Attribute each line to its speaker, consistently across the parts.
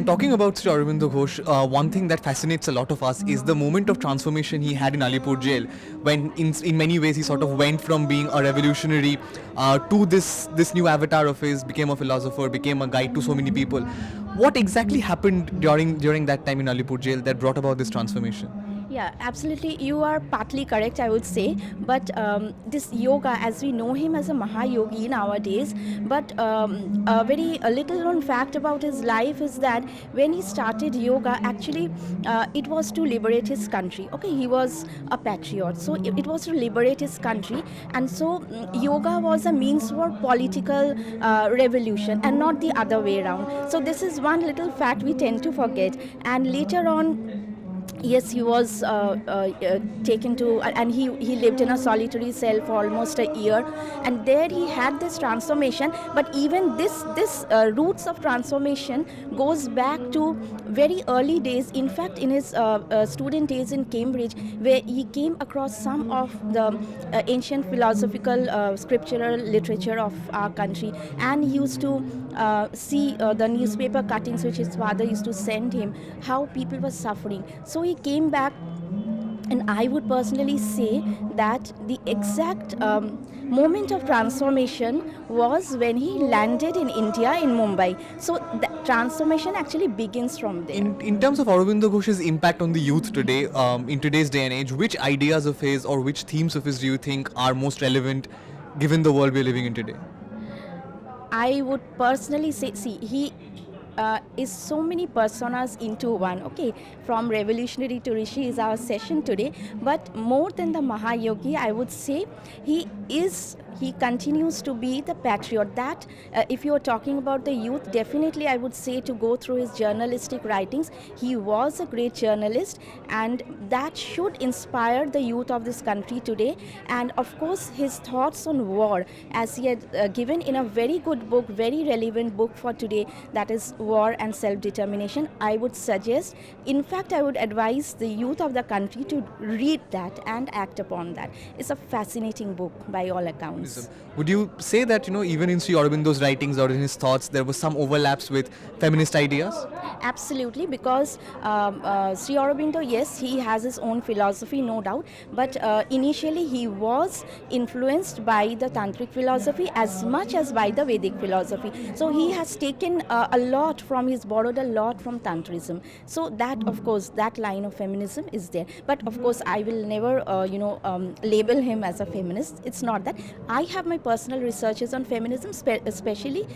Speaker 1: talking about Sri Aurobindo Ghosh, one thing that fascinates a lot of us is the moment of transformation he had in Alipur jail, when in many ways he sort of went from being a revolutionary to this new avatar of his, became a philosopher, became a guide to so many people. What exactly happened during that time in Alipur jail that brought about this transformation?
Speaker 2: Yeah, absolutely. You are partly correct, I would say. But this yoga, as we know him as a Mahayogi nowadays, but a little known fact about his life is that when he started yoga, actually, it was to liberate his country. Okay, he was a patriot, so it was to liberate his country, and so yoga was a means for political revolution, and not the other way around. So this is one little fact we tend to forget, and later on. Yes, he was taken to, and he lived in a solitary cell for almost a year, and there he had this transformation. But even this roots of transformation goes back to very early days. In fact, in his student days in Cambridge, where he came across some of the ancient philosophical scriptural literature of our country, and he used to see the newspaper cuttings which his father used to send him, how people were suffering. So he came back, and I would personally say that the exact moment of transformation was when he landed in India, in Mumbai. So the transformation actually begins from there.
Speaker 1: In terms of Aurobindo Ghosh's impact on the youth today, in today's day and age, which ideas of his or which themes of his do you think are most relevant given the world we're living in today?
Speaker 2: I would personally say, see, he is so many personas into one. Okay, from revolutionary to Rishi is our session today. But more than the Mahayogi, I would say he continues to be the patriot. That if you are talking about the youth, definitely I would say to go through his journalistic writings. He was a great journalist, and that should inspire the youth of this country today. And of course, his thoughts on war, as he had given in a very good book, very relevant book for today, that is War and Self-Determination. I would suggest, in fact, I would advise the youth of the country to read that and act upon that. It's a fascinating book by all accounts.
Speaker 1: Would you say that, even in Sri Aurobindo's writings or in his thoughts, there was some overlaps with feminist ideas?
Speaker 2: Absolutely, because Sri Aurobindo, yes, he has his own philosophy, no doubt, but initially he was influenced by the Tantric philosophy as much as by the Vedic philosophy. So he has taken he's borrowed a lot from Tantrism. So that, of course, that line of feminism is there. But of course, I will never, label him as a feminist. It's not that. I have my personal researches on feminism, especially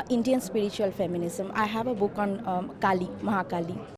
Speaker 2: Indian spiritual feminism. I have a book on Kali, Mahakali.